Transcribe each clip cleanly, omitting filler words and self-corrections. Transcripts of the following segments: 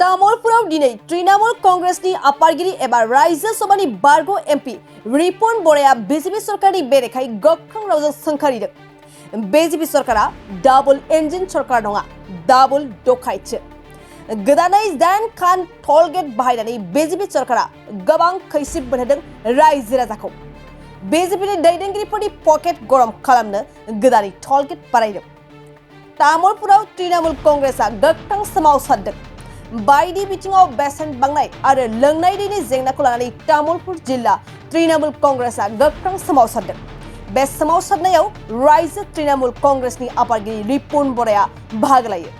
तामुलपुराव दिनै तृणमूल कांग्रेसनि आफादगिरि एबा राज्य सभानि बारग' एमपि रिपुन बराया बीजेपी सरकारनि बेरेखायै गोख्रों रावजों सोंखारिदों। बीजेपी सरकारा डाबल इन्जिन सरकार नङा, डाबल डकाइटसो। गोदानै 8 खान टल गेट बाहायनानै बीजेपी सरकारा गोबां खैसिब मोनहोदों रायजो राजाखौ। बीजेपीनि दैदेनगिरिफोरनि पकेट गरम खालामनो गोदानै टल गेट बानायदों। तामुलपुराव तृणमूल कांग्रेसआ गोख्रों सोमावसारदों। बायदि बिथिङाव बेसेन बांनाय आरो लोंनाय दैनि जेंनाखौ लानानै तामुलपुर जिल्ला तृणमूल कांग्रेसआ गोख्रों सोमावसारदों। बे सोमावसारनायाव राज्य तृणमूल कांग्रेसनि आफादगिरि रिपुन बराया बाहागो लायो।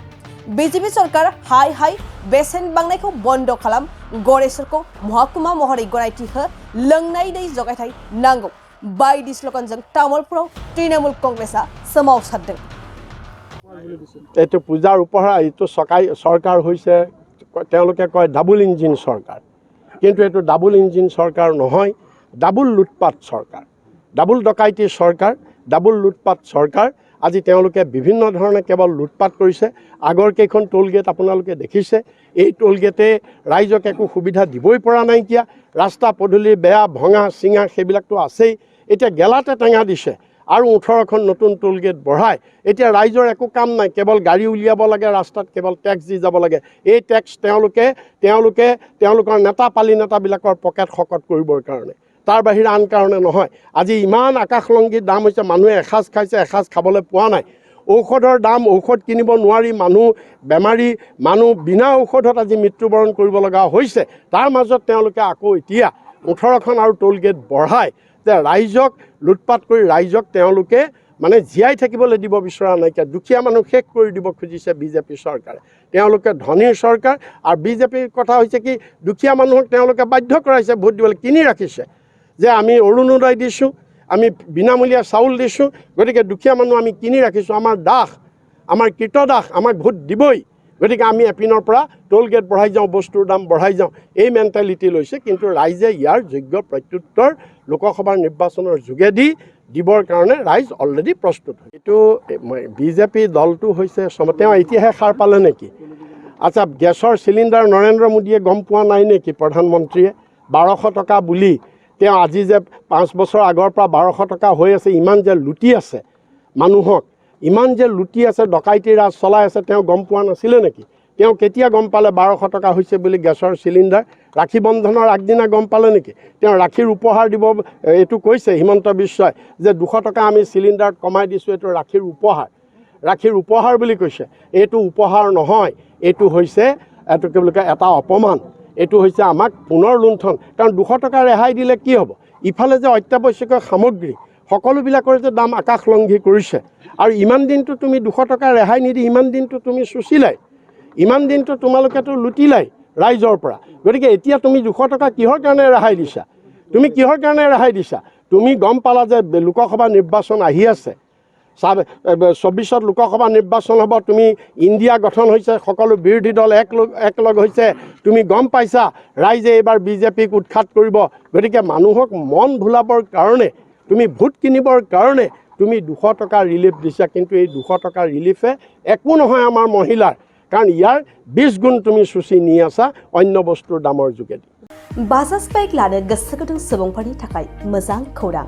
बीजेपी सरकार हाय हाय बेसेन बांनायखौ बन्द खालाम, गरेस्वरखौ महकुमा महरै गनायथि हो, लोंनाय दै जगायथाय नांगौ बायदि स्लगानजों तामुलपुराव तृणमूल कांग्रेसआ सोमावसारदों। এইটো পূজাৰ উপহাৰ এইটো চৰকাৰ হৈছে তেওঁলোকে কয় ডাবল ইঞ্জিন চৰকাৰ, কিন্তু এইটো ডাবল ইঞ্জিন চৰকাৰ নহয়, ডাবল লুটপাট চৰকাৰ, ডাবল ডকাইতি চৰকাৰ, ডাবল লুটপাট চৰকাৰ। আজি তেওঁলোকে বিভিন্ন ধৰণে কেৱল লুটপাট কৰিছে। আগৰ কেইখন টোল গেট আপোনালোকে দেখিছে, এই টোল গেটে ৰাইজক একো সুবিধা দিবই পৰা নাইকিয়া। ৰাস্তা পদূলি বেয়া ভঙা চিঙা সেইবিলাকতো আছেই। এতিয়া গেলাতে টেঙা দিছে আৰু 18খন নতুন টোল গেট বঢ়াই এতিয়া ৰাইজৰ একো কাম নাই, কেৱল গাড়ী উলিয়াব লাগে, ৰাস্তাত কেৱল টেক্স দি যাব লাগে। এই টেক্স তেওঁলোকৰ নেতা পালি নেতাবিলাকৰ পকেট শকত কৰিবৰ কাৰণে, তাৰ বাহিৰে আন কাৰণে নহয়। আজি ইমান আকাশলংঘী দাম হৈছে, মানুহে এসাঁজ খাইছে, এসাঁজ খাবলৈ পোৱা নাই। ঔষধৰ দাম, ঔষধ কিনিব নোৱাৰি, মানুহ বেমাৰী, মানুহ বিনা ঔষধত আজি মৃত্যুবৰণ কৰিব লগা হৈছে। তাৰ মাজত তেওঁলোকে আকৌ এতিয়া 18খন আৰু টোল গেট বঢ়াই যে ৰাইজক লুটপাট কৰি ৰাইজক তেওঁলোকে মানে জীয়াই থাকিবলৈ দিব বিচৰা নাইকিয়া, দুখীয়া মানুহ শেষ কৰি দিব খুজিছে বিজেপি চৰকাৰে। তেওঁলোকে ধনীৰ চৰকাৰ আৰু বিজেপিৰ কথা হৈছে কি, দুখীয়া মানুহক তেওঁলোকে বাধ্য কৰাইছে ভোট দিবলৈ, কিনি ৰাখিছে যে আমি অৰুণোদয় দিছোঁ, আমি বিনামূলীয়া চাউল দিছোঁ, গতিকে দুখীয়া মানুহ আমি কিনি ৰাখিছোঁ, আমাৰ দাস, আমাৰ কীটদাস, আমাক ভোট দিবই, গতিকে আমি এপিনৰ পৰা টোল গেট বঢ়াই যাওঁ, বস্তুৰ দাম বঢ়াই যাওঁ, এই মেণ্টেলিটি লৈছে। কিন্তু ৰাইজে ইয়াৰ যোগ্য প্ৰত্যুত্তৰ লোকসভাৰ নিৰ্বাচনৰ যোগেদি দিবৰ কাৰণে ৰাইজ অলৰেডি প্ৰস্তুত। এইটো বিজেপি দলটো হৈছে তেওঁ এতিয়াহে সাৰ পালে নেকি? আচ্ছা, গেছৰ চিলিণ্ডাৰ নৰেন্দ্ৰ মোদীয়ে গম পোৱা নাই নেকি? প্ৰধানমন্ত্ৰীয়ে 1200 টকা বুলি তেওঁ আজি যে 5 বছৰ আগৰ পৰা 1200 টকা হৈ আছে, ইমান যে লুটি আছে মানুহক, ইমান যে লুটি আছে, ডকাইতি ৰাজ চলাই আছে, তেওঁ গম পোৱা নাছিলে নেকি? তেওঁ কেতিয়া গম পালে 1200 টকা হৈছে বুলি গেছৰ চিলিণ্ডাৰ? ৰাখী বন্ধনৰ আগদিনা গম পালে নেকি? তেওঁ ৰাখীৰ উপহাৰ দিব এইটো কৈছে হিমন্ত বিশ্বই যে 200 টকা আমি চিলিণ্ডাৰত কমাই দিছোঁ, এইটো ৰাখীৰ উপহাৰ, ৰাখীৰ উপহাৰ বুলি কৈছে। এইটো উপহাৰ নহয়, এইটো হৈছে এইটো কি বুলি কয় এটা অপমান, এইটো হৈছে আমাক পুনৰ লুণ্ঠন। কাৰণ 200 টকা ৰেহাই দিলে কি হ'ব? ইফালে যে অত্যাৱশ্যকীয় সামগ্ৰী সকলোবিলাকৰ যে দাম আকাশলংঘী কৰিছে, আৰু ইমান দিনটো তুমি 200 টকা ৰেহাই নিদি ইমান দিনটো তুমি চুচিলাই, ইমান দিনটো তোমালোকেতো লুটিলাই ৰাইজৰ পৰা। গতিকে এতিয়া তুমি 200 টকা কিহৰ কাৰণে ৰেহাই দিছা? তুমি কিহৰ কাৰণে ৰেহাই দিছা? তুমি গম পালা যে লোকসভা নিৰ্বাচন আহি আছে, 24ত লোকসভা নিৰ্বাচন হ'ব, তুমি ইণ্ডিয়া গঠন হৈছে, সকলো বিৰোধী দল একলগ হৈছে, তুমি গম পাইছা ৰাইজে এইবাৰ বিজেপিক উৎখাত কৰিব। গতিকে মানুহক মন ভুলাবৰ কাৰণে, তুমি ভোট কিনিবৰ কাৰণে তুমি 200 টকা ৰিলিফ দিছা। কিন্তু এই 200 টকা ৰিলিফে একো নহয় আমাৰ মহিলাৰ, কাৰণ ইয়াৰ 20 গুণ তুমি চুচি নি আছা অন্য বস্তুৰ দামৰ যোগেদি। बाजाज बाइक लानो गोसो गुदुं सुबुंफोरनि थाखाय मोजां खौरां।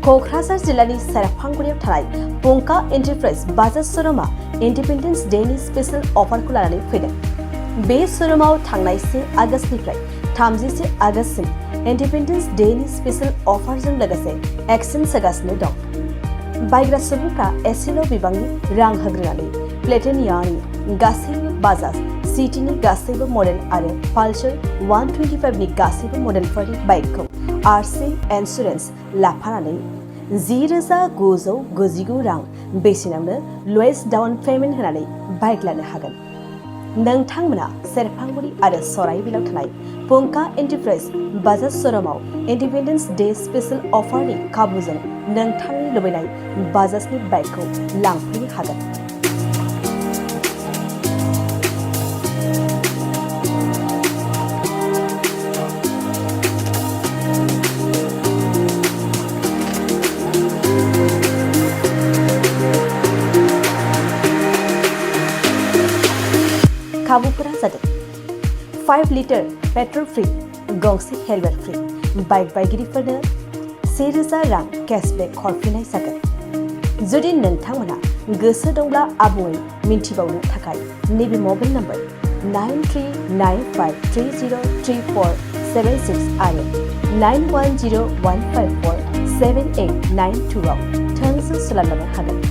क'क्राझार जिल्लानि सेरफांगुरियाव थानाय पंका एन्टारप्राइज बाजाज श'रुमआ इन्डिपेन्डेन्स डेनि स्पेशल अफारखौ लानानै फैदों। बे श'रुमाव थांनाय 1 आगस्तनिफ्राय 31 आगस्तसिम इन्डिपेन्डेन्स डेनि स्पेशल अफारजों लोगोसे एक्सचेन्ज होगासिनो दं। बायग्रा सुबुंफ्रा एसेल' बिबांनि रां होग्रोनानै प्लेटिनियानि गासैबो बाजाज सिटीनि गासैबो मडेल आरो पालसार 125नि गासैबो मडेलफोरनि बाइकखौ आरसि इन्सुरेन्स लाफानानै 10,999 रां बेसेनावनो लवेस्ट डाउन पेमेन्ट होनानै बाइक लानो हागोन। नोंथांमोना सेरफांगुरि आरो सराइबिलाव थानाय पंका एन्टारप्राइज बाजाज श'रुमाव इन्डिपेन्डेन्स डे स्पेशल अफारनि खाबुजों नोंथांनि लुबैनाय बाजाजनि बाइकखौ लांफैनो हागोन। खाबुफोरा जादों 5 लिटार पेट्रल फ्री गंसे हेलमेट फ्री बाइक बायगिरिफोरनो 1000 रां केशबेक हरफिननाय जागोन जुदि नोंथांमोना गोसो दंब्ला आबुङै मिन्थिबावनो थाखाय नैबे मबाइल नम्बर 9395303476 आरो 9101547892 आव थोंजों सोलायनो हागोन।